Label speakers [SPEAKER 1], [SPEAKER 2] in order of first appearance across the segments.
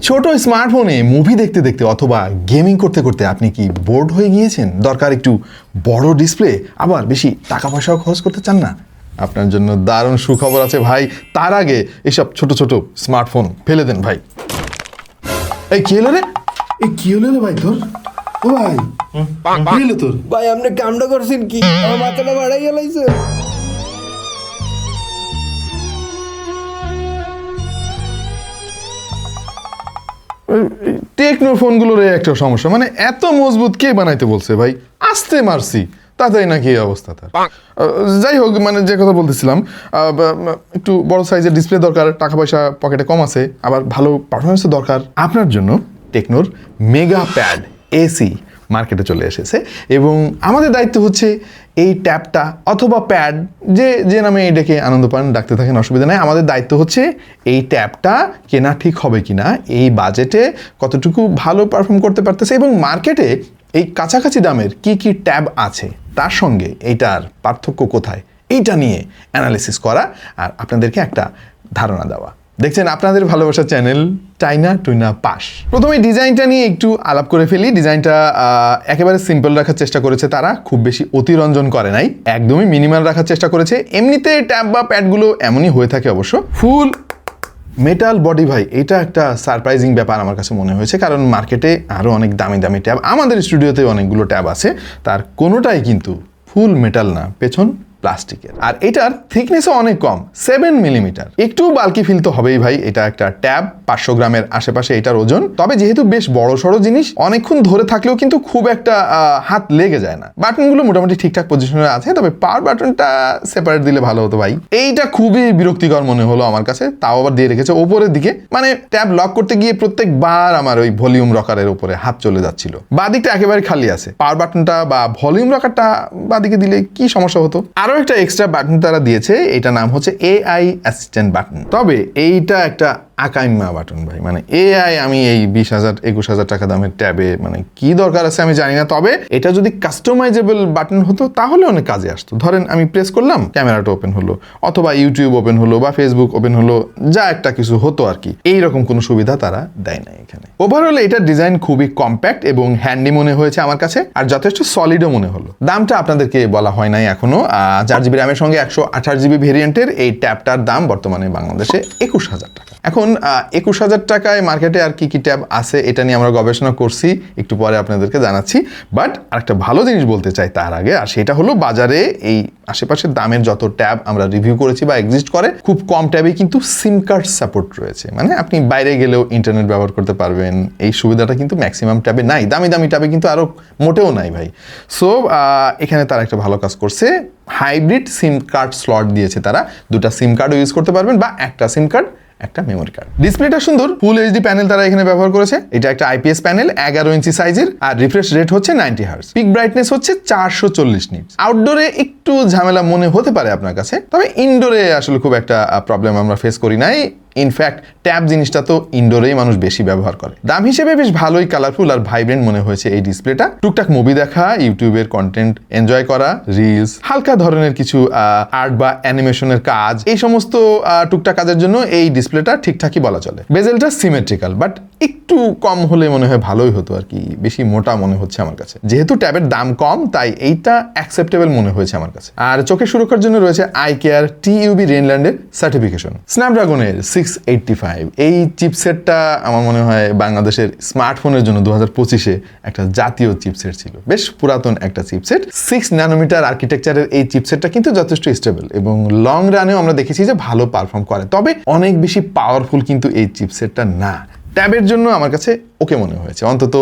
[SPEAKER 1] ছোট স্মার্টফোনে মুভি দেখতে দেখতে অথবা গেমিং করতে করতে আপনি কি বোর্ড হয়ে গিয়েছেন? দরকার একটু বড় ডিসপ্লে, আবার বেশি টাকা পয়সাও খরচ করতে চান না? আপনার জন্য দারুণ সুখবর আছে ভাই। তার আগে এসব ছোট ছোট স্মার্টফোন ফেলে দেন ভাই। এই কি হলো রে?
[SPEAKER 2] কি হলো রে ভাই তোর? ও ভাই কি হলো তোর?
[SPEAKER 3] ভাই আপনি কামটা করছেন কি? আমার মাথাটা বাড়াই গেলাইছে।
[SPEAKER 1] টেকনো ফোনগুলোর একটা সমস্যা, মানে এত মজবুত কে বানাইতে বলছে ভাই? আস্তে মারছি তাতেই নাকি এই অবস্থা তার। যাই হোক, মানে যে কথা বলতেছিলাম, একটু বড় সাইজের ডিসপ্লে দরকার, টাকা পয়সা পকেটে কম আছে, আবার ভালো পারফরমেন্সও দরকার। আপনার জন্য টেকনোর মেগা প্যাড এসি মার্কেটে চলে এসেছে এবং আমাদের দায়িত্ব হচ্ছে এই ট্যাবটা অথবা প্যাড, যে নামে ডেকে আনন্দ পান ডাকতে থাকেন, অসুবিধা নেই। আমাদের দায়িত্ব হচ্ছে এই ট্যাবটা কেনা ঠিক হবে কিনা, এই বাজেটে কতটুকু ভালো পারফর্ম করতে পারতেছে এবং মার্কেটে এই কাছাকাছি দামের কি কি ট্যাব আছে, তার সঙ্গে এইটার পার্থক্য কোথায়, এইটা নিয়ে অ্যানালিসিস করা আর আপনাদেরকে একটা ধারণা দেওয়া। দেখছেন আপনাদের ভালোবাসার চ্যানেল টাইনা টুইনা পাস। প্রথমে ডিজাইনটা নিয়ে একটু আলাপ করে ফেলি। ডিজাইনটা একেবারে সিম্পল রাখার চেষ্টা করেছে তারা, খুব বেশি অতিরঞ্জন করে নাই, একদমই মিনিমাল রাখার চেষ্টা করেছে। এমনিতে ট্যাব বা প্যাডগুলো এমনই হয়ে থাকে অবশ্য। ফুল মেটাল বডি ভাই, এটা একটা সারপ্রাইজিং ব্যাপার আমার কাছে মনে হয়েছে, কারণ মার্কেটে আরও অনেক দামি দামি ট্যাব, আমাদের স্টুডিওতে অনেকগুলো ট্যাব আছে, তার কোনোটাই কিন্তু ফুল মেটাল না, পেছন প্লাস্টিকের। আর এটার থিকনেসও অনেক কম, 7 মিলিমিটার। একটু বাল্কি ফিল তো হবেই ভাই, এটা একটা ট্যাব, 500 গ্রামের আশেপাশে এটার ওজন। তবে যেহেতু বেশ বড় সড়ো জিনিস, অনেকক্ষণ ধরে থাকলেও কিন্তু খুব একটা হাত লেগে যায় না। বাটনগুলো মোটামুটি ঠিকঠাক পজিশনে আছে, তবে পাওয়ার বাটনটা সেপারেট দিলে ভালো হতো ভাই। এইটা খুবই বিরক্তিকর মনে হলো আমার কাছে, তাও আবার দিয়ে রেখেছে ওপরের দিকে, মানে ট্যাব লক করতে গিয়ে প্রত্যেকবার আমার ওই ভলিউম রকারের উপরে হাত চলে যাচ্ছিল। বাদিকটা একেবারে খালি আছে, পাওয়ার বাটনটা বা ভলিউম রকারটা বাদিকে দিলে কি সমস্যা হতো। আরো একটা এক্সট্রা বাটন তারা দিয়েছে, এটা নাম হচ্ছে এআই অ্যাসিস্ট্যান্ট বাটন। তবে এইটা একটা আকাইম্মা বাটন ভাই, মানে এআই আমি এই 20,000-21,000 টাকা দামের ট্যাবে মানে কি দরকার আছে আমি জানি না। তবে এটা যদি কাস্টমাইজেবল বাটন হতো তাহলে অনেক কাজে আসতো। ধরেন আমি প্রেস করলাম, ক্যামেরাটা ওপেন হলো, অথবা ইউটিউব ওপেন হলো বা ফেসবুক ওপেন হলো, যা একটা কিছু হতো আর কি। এইরকম কোনো সুবিধা তারা দেয় না এখানে। ওভারঅল এটার ডিজাইন খুবই কম্প্যাক্ট এবং হ্যান্ডি মনে হয়েছে আমার কাছে, আর যথেষ্ট সলিডও মনে হলো। দামটা আপনাদেরকে বলা হয় নাই এখনো। 4GB র্যামের সঙ্গে 128GB ভেরিয়েন্টের এই ট্যাবটার দাম বর্তমানে বাংলাদেশে 21,000 টাকা। এখন 21,000 টাকায় মার্কেটে আর কি কি ট্যাব আছে এটা নিয়ে আমরা গবেষণা করছি, একটু পরে আপনাদেরকে জানাচ্ছি। বাট আরেকটা ভালো জিনিস বলতে চাই তার আগে, আর সেটা হলো বাজারে এই আশেপাশের দামের যত ট্যাব আমরা রিভিউ করেছি বা এক্সিস্ট করে, খুব কম ট্যাবে কিন্তু সিম কার্ড সাপোর্ট রয়েছে, মানে আপনি বাইরে গেলেও ইন্টারনেট ব্যবহার করতে পারবেন। এই সুবিধাটা কিন্তু ম্যাক্সিমাম ট্যাবে নাই, দামি দামি ট্যাবে কিন্তু আরও মোটেও নাই ভাই। সো এখানে তারা একটা ভালো কাজ করছে, হাইব্রিড সিম কার্ড স্লট দিয়েছে তারা, 2টা সিম কার্ডও ইউজ করতে পারবেন বা একটা সিম কার্ড একটা মেমোরি কার্ড। ডিসপ্লেটা সুন্দর, ফুল এইচডি প্যানেল তারা এখানে ব্যবহার করেছে। এটা একটা আইপিএস প্যানেল, 11 ইঞ্চি সাইজের, আর রিফ্রেশ রেট হচ্ছে 90 হার্টজ। পিক ব্রাইটনেস হচ্ছে 440 নিটস। আউটডোরে একটু ঝামেলা মনে হতে পারে আপনার কাছে, তবে ইনডোরে আসলে খুব একটা প্রবলেম আমরা ফেস করি নাই। ইনফ্যাক্ট ট্যাব জিনিসটা তো ইনডোরেই মানুষ বেশি ব্যবহার করে। দাম হিসেবে বেশ ভালোই কালারফুল আর ভাইব্রেন্ট মনে হয়েছে এই ডিসপ্লেটা। টুকটাক মুভি দেখা, ইউটিউবের কন্টেন্ট এনজয় করা, রিলস, হালকা ধরনের কিছু আর্ট বা অ্যানিমেশনের কাজ, এই সমস্ত টুকটাক কাজের জন্য এই ডিসপ্লেটা ঠিকঠাকই বলা চলে। বেজেলটা সিমেট্রিক্যাল, বাট একটু কম হলে মনে হয় ভালোই হতো আর কি, বেশি মোটা মনে হচ্ছে আমার কাছে। যেহেতু ট্যাবের দাম কম তাই এইটা অ্যাকসেপ্টেবল মনে হয়েছে আমার কাছে। আর চোখের সুরক্ষার জন্য রয়েছে আই কেয়ার TUV রেইনল্যান্ডের সার্টিফিকেশন। স্ন্যাপড্রাগনের 685 এই চিপসেটটা আমার মনে হয় বাংলাদেশের স্মার্টফোনের জন্য 2025-এ একটা জাতীয় চিপসেট ছিল, বেশ পুরাতন একটা চিপসেট। 6 ন্যানোমিটার আর্কিটেকচারের এই চিপসেটটা কিন্তু যথেষ্ট স্টেবল এবং লং রানেও আমরা দেখেছি যে ভালো পারফর্ম করে। তবে অনেক বেশি পাওয়ারফুল কিন্তু এই চিপসেটটা না। ট্যাবের জন্য আমার কাছে ওকে মনে হয়েছে, অন্তত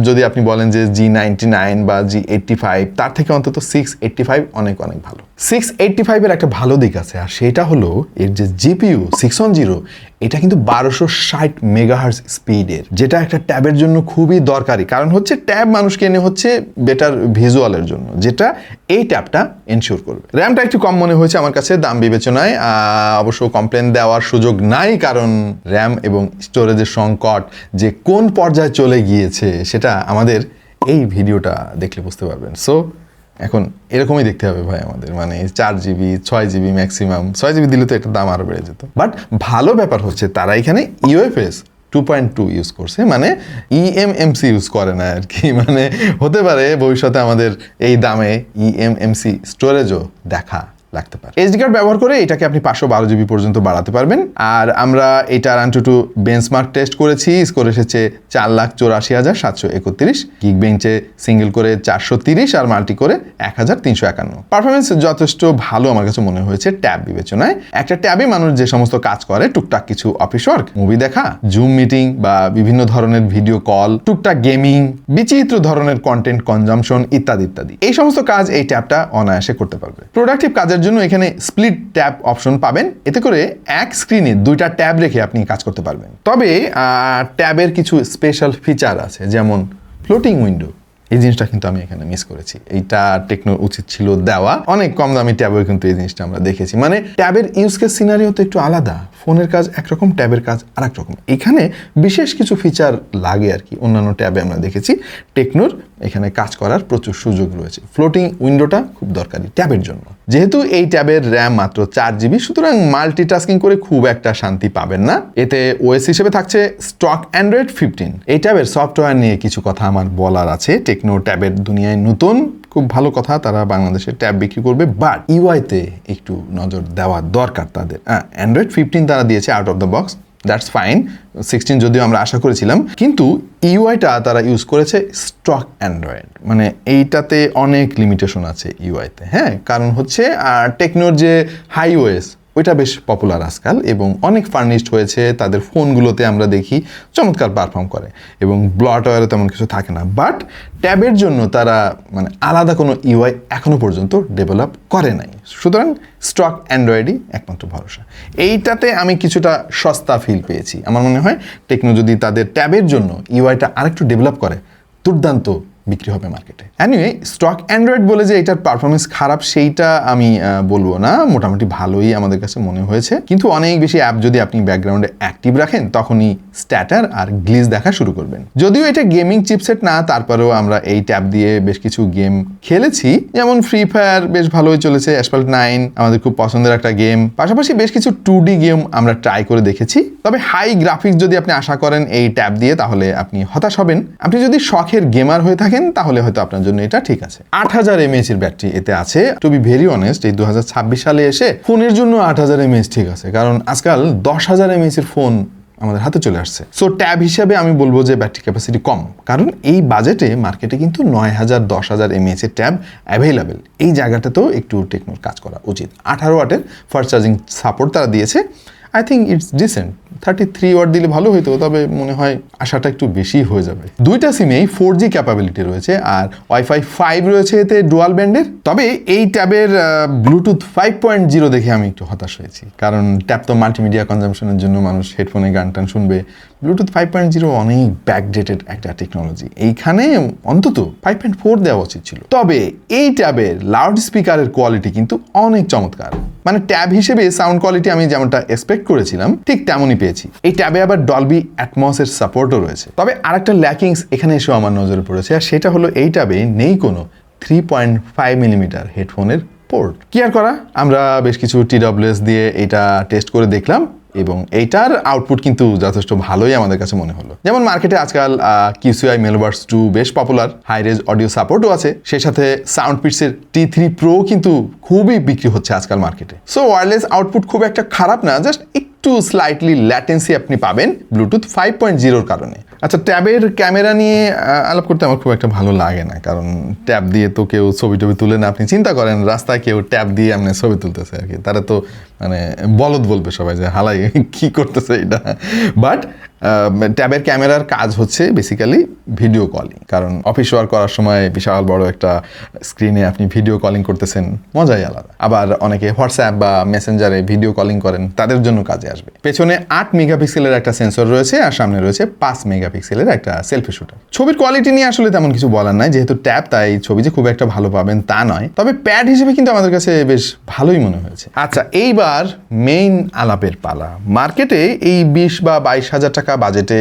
[SPEAKER 1] যদি আপনি বলেন যে G99 বা G85, তার থেকে অন্তত 685 অনেক অনেক ভালো। 685 এর একটা ভালো দিক আছে, আর সেটা হলো এর যে GPU 610, এটা কিন্তু 1260 মেগাহার্জ স্পিডের, যেটা একটা ট্যাবের জন্য খুবই দরকারি। কারণ হচ্ছে ট্যাব মানুষ কেনে হচ্ছে বেটার ভিজুয়ালের জন্য, যেটা এই ট্যাবটা এনশিওর করবে। র্যামটা একটু কম মনে হয়েছে আমার কাছে দাম বিবেচনায়, অবশ্য কমপ্লেন দেওয়ার সুযোগ নাই, কারণ র্যাম এবং স্টোরেজের সংকট যে কোন পর্যায়ে চলে গিয়েছে সেটা আমাদের এই ভিডিওটা দেখলে বুঝতে পারবেন। সো এখন এরকমই দেখতে হবে ভাই আমাদের, মানে 4GB 6GB ম্যাক্সিমাম, 6GB দিলে তো এটার দাম আরও বেড়ে যেত। বাট ভালো ব্যাপার হচ্ছে তারা এখানে UFS 2.2 ইউজ করছে, মানে ইএমএমসি ইউজ করে না আর কি। মানে হতে পারে ভবিষ্যতে আমাদের এই দামে ইএমএমসি স্টোরেজও দেখা লাগতে পারে। এসডি কার্ড ব্যবহার করে এটাকে আপনি 512 জিবি পর্যন্ত বাড়াতে পারবেন। আর আমরা এটা AnTuTu বেঞ্চমার্ক টেস্ট করেছি, স্কোর এসেছে 4,84,731, গিগ বেঞ্চে সিঙ্গেল করে 430 আর মাল্টি করে 1,351। পারফরমেন্স যথেষ্ট ভালো আমার কাছে মনে হয়েছে ট্যাব বিবেচনায়। একটা ট্যাবে মানুষ যে সমস্ত কাজ করে, টুকটাক কিছু অফিস ওয়ার্ক, মুভি দেখা, জুম মিটিং বা বিভিন্ন ধরনের ভিডিও কল, টুকটাক গেমিং, বিচিত্র ধরনের কন্টেন্ট কনজাম্পশন ইত্যাদি ইত্যাদি, এই সমস্ত কাজ এই ট্যাবটা অনায়াসে করতে পারবে। প্রোডাক্টিভ কাজের জন্য এখানে স্প্লিট ট্যাব অপশন পাবেন, এতে করে এক স্ক্রিনে দুইটা ট্যাব রেখে আপনি কাজ করতে পারবেন। তবে ট্যাবের কিছু স্পেশাল ফিচার আছে, যেমন ফ্লোটিং উইন্ডো। এই জিনিসটা কিন্তু আমি এখানে মিস করেছি, এইটা টেকনোর উচিত ছিল দেওয়া। অনেক কম দামি ট্যাবেও কিন্তু এই জিনিসটা আমরা দেখেছি। মানে ট্যাবের ইউজ কেস সিনারিও তো একটু আলাদা, ফোনের কাজ একরকম, ট্যাবের কাজ আরেক রকম। এখানে বিশেষ কিছু ফিচার লাগে আর কি, অন্যান্য ট্যাবে আমরা দেখেছি। টেকনোর এখানে কাজ করার প্রচুর সুযোগ রয়েছে। ফ্লোটিং উইন্ডোটা খুব দরকারি ট্যাবের জন্য। যেহেতু এই ট্যাবের র্যাম মাত্র 4 জিবি, সুতরাং মাল্টিটাস্কিং করে খুব একটা শান্তি পাবেন না। এতে ওএস হিসেবে থাকছে স্টক অ্যান্ড্রয়েড 15। এই ট্যাবের সফটওয়্যার নিয়ে কিছু কথা আমার বলার আছে। টেকনো ট্যাবের দুনিয়ায় নতুন, খুব ভালো কথা, তারা বাংলাদেশে ট্যাব বিক্রি করবে, বাট ইউআইতে একটু নজর দেওয়া দরকার তাদের। অ্যান্ড্রয়েড 15 তারা দিয়েছে out of the box, that's fine. 16 যদিও আমরা আশা করেছিলাম, কিন্তু ইউআইটা তারা ইউজ করেছে স্টক অ্যান্ড্রয়েড। মানে এইটাতে অনেক লিমিটেশন আছে ইউআইতে। হ্যাঁ, কারণ হচ্ছে টেকনোর যে হাই ওএস ওইটা বেশ পপুলার আজকাল এবং অনেক ফার্নিশড হয়েছে। তাদের ফোনগুলোতে আমরা দেখি চমৎকার পারফর্ম করে এবং ব্লটওয়্যারে তেমন কিছু থাকে না। বাট ট্যাবের জন্য তারা মানে আলাদা কোনো ইউআই এখনো পর্যন্ত ডেভেলপ করে নাই, সুতরাং স্টক অ্যান্ড্রয়েডই একমাত্র ভরসা। এইটাতে আমি কিছুটা সস্তা ফিল পেয়েছি। আমার মনে হয় টেকনো যদি তাদের ট্যাবের জন্য ইউআইটা আরেকটু ডেভেলপ করে, দুর্দান্ত বিক্রি হবে মার্কেটে। এনিওয়ে, স্টক অ্যান্ড্রয়েড বলে যে এটার পারফরমেন্স খারাপ সেইটা আমি বলবো না, মোটামুটি ভালোই আমাদের কাছে মনে হয়েছে। কিন্তু অনেক বেশি অ্যাপ যদি আপনি ব্যাকগ্রাউন্ডে অ্যাক্টিভ রাখেন, তখনই স্ট্যাটার আর গ্লিচ দেখা শুরু করবেন। যদিও এটা গেমিং চিপসেট না, তারপরেও আমরা এই ট্যাব দিয়ে বেশ কিছু গেম খেলেছি, যেমন ফ্রি ফায়ার বেশ ভালোই চলেছে, অ্যাসফল্ট 9 আমাদের খুব পছন্দের একটা গেম। পাশাপাশি বেশ কিছু 2D গেম আমরা ট্রাই করে দেখেছি। তবে হাই গ্রাফিক্স যদি আপনি আশা করেন এই ট্যাব দিয়ে, তাহলে আপনি হতাশ হবেন। আপনি যদি শখের গেমার হয়ে থাকেন, তাহলে হয়তো আপনার জন্য এটা ঠিক আছে। 8000 mAh এর ব্যাটারি এতে আছে। টু বি ভেরি অনেস্ট, এই 2026 সালে এসে ফোনের জন্য 8000 mAh ঠিক আছে, কারণ আজকাল 10,000 mAh এর ফোন আমাদের হাতে চলে আসছে। সো ট্যাব হিসাবে আমি বলবো যে ব্যাটারি ক্যাপাসিটি কম, কারণ এই বাজেটে মার্কেটে কিন্তু 9000 10,000 mAh এর ট্যাব অ্যাভেলেবেল। এই জায়গাটাতেও একটু টেকনোর কাজ করা উচিত। 18 ওয়াটের ফাস্ট চার্জিং সাপোর্ট তারা দিয়েছে। I think it's decent. 33 watt দিলে ভালো হইতো, তবে মনে হয় আশাটা একটু বেশি হয়ে যাবে। দুইটা সিমেই 4G ক্যাপাবিলিটি রয়েছে আর ওয়াইফাই 5 রয়েছে এতে ডুয়াল ব্যান্ডের। তবে এই ট্যাবের ব্লুটুথ 5.0 দেখে আমি একটু হতাশ হয়েছি, কারণ ট্যাব তো মাল্টিমিডিয়া কনজাম্পশনের জন্য, মানুষ হেডফোনে গান টান শুনবে। ব্লুটুথ 5.0 অনেক ব্যাকডেটেড একটা টেকনোলজি, এইখানে অন্তত 5.4 দেওয়া উচিত ছিল। তবে এই ট্যাবের লাউড স্পিকারের কোয়ালিটি কিন্তু অনেক চমৎকার। মানে ট্যাব হিসেবে সাউন্ড কোয়ালিটি আমি যেমনটা এক্সপেক্ট করেছিলাম ঠিক তেমনই পেয়েছি। এই ট্যাবে আবার ডলবি অ্যাটমসের সাপোর্টও রয়েছে। তবে আরেকটা ল্যাকিংস এখানে এসেও আমার নজরে পড়েছে, আর সেটা হলো এই ট্যাবে নেই কোনো 3.5 মিলিমিটার হেডফোনের পোর্ট। কি আর করা, আমরা বেশ কিছু TWS দিয়ে এটা টেস্ট করে দেখলাম এবং এইটার আউটপুট কিন্তু যথেষ্ট ভালোই আমাদের কাছে মনে হলো। যেমন মার্কেটে আজকাল QCI মেলভার্স 2 বেশ পপুলার, হাই রেজ অডিও সাপোর্টও আছে। সেই সাথে সাউন্ডপিটসের T3 Pro কিন্তু খুবই বিক্রি হচ্ছে আজকাল মার্কেটে। সো ওয়্যারলেস আউটপুট খুব একটা খারাপ না, জাস্ট একটু স্লাইটলি ল্যাটেন্সি আপনি পাবেন ব্লুটুথ 5.0 কারণে। আচ্ছা, ট্যাবের ক্যামেরা নিয়ে আলাপ করতে আমার খুব একটা ভালো লাগে না, কারণ ট্যাব দিয়ে তো কেউ ছবি টবি তুলে না। আপনি চিন্তা করেন রাস্তায় কেউ ট্যাব দিয়ে আপনি ছবি তুলতেছে আর কি, তারা তো মানে বলদ বলবে সবাই যে হালাই কি করতেছে এটা। বাট ট্যাবের ক্যামেরার কাজ হচ্ছে বেসিক্যালি ভিডিও কলিং, কারণ অফিস ওয়ার্ক করার সময় বিশাল বড় একটা স্ক্রিনে আপনি ভিডিও কলিং করতেছেন, মজাই আলাদা। আবার অনেকে হোয়াটসঅ্যাপ বা মেসেঞ্জারে ভিডিও কলিং করেন, তাদের জন্য কাজে আসবে। পেছনে 8 মেগাপিক্সেলের একটা সেন্সর রয়েছে আর সামনে রয়েছে 5 মেগাপিক্সেলের একটা সেলফি শুটার। ছবির কোয়ালিটি নিয়ে আসলে তেমন কিছু বলার নাই, যেহেতু ট্যাব তাই ছবি যে খুব একটা ভালো পাবেন তা নয়। তবে প্যাড হিসেবে কিন্তু আমাদের কাছে বেশ ভালোই মনে হয়েছে। আচ্ছা, এইবার মেইন আলাপের পালা। মার্কেটে এই 20 বা 22,000 টাকা বাজেটে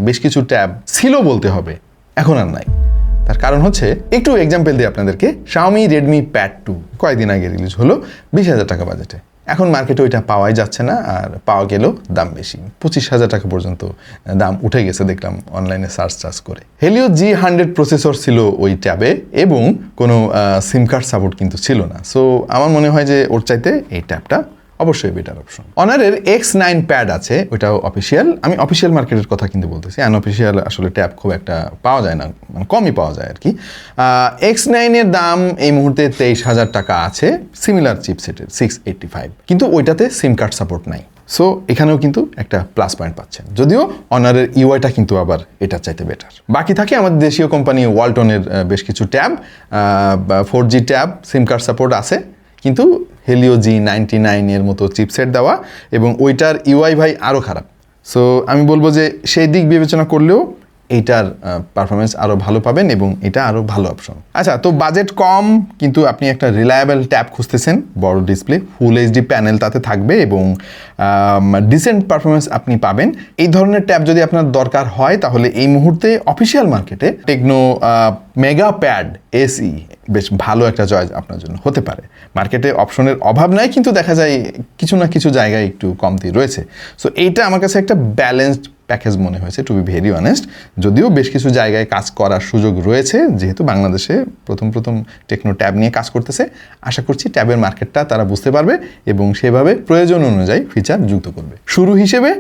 [SPEAKER 1] বেশ কিছু ট্যাব ছিল বলতে হবে, এখন আর নাই। তার কারণ হচ্ছে, একটু এক্সাম্পল দিই আপনাদেরকে। Xiaomi Redmi Pad 2 কয়েকদিন আগে রিলিজ হলো 20,000 টাকা বাজেটে। এখন মার্কেটে ওইটা পাওয়াই যাচ্ছে না, আর পাওয়া গেলেও দাম বেশি, 25,000 টাকা পর্যন্ত দাম উঠে গেছে দেখলাম অনলাইনে সার্চ করে। হেলিও G100 প্রসেসর ছিল ওই ট্যাবে এবং কোনো সিম কার্ড সাপোর্ট কিন্তু ছিল না। সো আমার মনে হয় যে ওর চাইতে এই ট্যাবটা অবশ্যই বেটার অপশন। অনারের X9 প্যাড আছে, ওইটাও অফিসিয়াল। আমি অফিসিয়াল মার্কেটের কথা কিন্তু বলতেছি, আনঅফিসিয়াল আসলে ট্যাব খুব একটা পাওয়া যায় না, মানে কমই পাওয়া যায় আর কি। X9 এর দাম এই মুহূর্তে 23,000 টাকা আছে, সিমিলার চিপসেটের 685, কিন্তু ওইটাতে সিম কার্ড সাপোর্ট নাই। সো এখানেও কিন্তু একটা প্লাস পয়েন্ট পাচ্ছেন, যদিও অনারের ইউআইটা কিন্তু আবার এটার চাইতে বেটার। বাকি থাকে আমাদের দেশীয় কোম্পানি ওয়ালটনের বেশ কিছু ট্যাব, 4G ট্যাব, সিম কার্ড সাপোর্ট আছে, কিন্তু হেলিও G99 এর মতো চিপসেট দেওয়া, এবং ওইটার ইউআই ভাই আরও খারাপ। সো আমি বলবো যে সেই দিক বিবেচনা করলেও এইটার পারফরমেন্স আরও ভালো পাবেন এবং এটা আরও ভালো অপশন। আচ্ছা, তো বাজেট কম কিন্তু আপনি একটা রিলায়েবল ট্যাব খুঁজতেছেন, বড় ডিসপ্লে, ফুল এইচডি প্যানেল তাতে থাকবে এবং ডিসেন্ট পারফরমেন্স আপনি পাবেন, এই ধরনের ট্যাব যদি আপনার দরকার হয় তাহলে এই মুহূর্তে অফিসিয়াল মার্কেটে টেকনো মেগা প্যাড এসি বেশ ভালো একটা চয়েস আপনার জন্য হতে পারে। মার্কেটে অপশনের অভাব নাই, কিন্তু দেখা যায় কিছু না কিছু জায়গায় একটু কমতি রয়েছে। সো এইটা আমার কাছে একটা ব্যালেন্সড প্যাকেজ মনে হয়েছে, টু বি ভেরি অনেস্ট। যদিও বেশ কিছু জায়গায় কাজ করার সুযোগ রয়েছে, যেহেতু বাংলাদেশে প্রথম টেকনো ট্যাব নিয়ে কাজ করতেছে, আশা করছি ট্যাবের মার্কেটটা তারা বুঝতে পারবে এবং সেভাবে প্রয়োজন অনুযায়ী ফিচার যুক্ত করবে। শুরু হিসেবে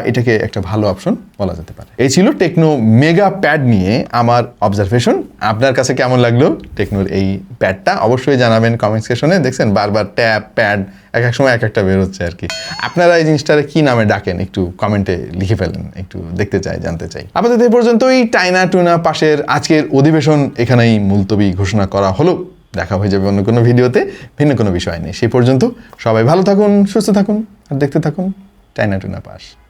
[SPEAKER 1] এটাকে একটা ভালো অপশন বলা যেতে পারে। এই ছিল টেকনো মেগা প্যাড নিয়ে আমার অবজারভেশন। আপনার কাছে কেমন লাগলো টেকনোর এই প্যাডটা অবশ্যই জানাবেন কমেন্ট সেকশনে। দেখছেন বারবার ট্যাব প্যাড এক এক সময় এক একটা বের হচ্ছে আর কি। আপনারা এই জিনিসটারে কি নামে ডাকেন একটু কমেন্টে লিখে ফেলেন, একটু দেখতে চাই, জানতে চাই। আপাতত এই পর্যন্তই। টাইনা টুনা পাশের আজকের অধিবেশন এখানেই মুলতবি ঘোষণা করা হলো। দেখা হয়ে যাবে অন্য কোনো ভিডিওতে ভিন্ন কোনো বিষয় নেই। সেই পর্যন্ত সবাই ভালো থাকুন, সুস্থ থাকুন আর দেখতে থাকুন টাইনা টুনা পাশ।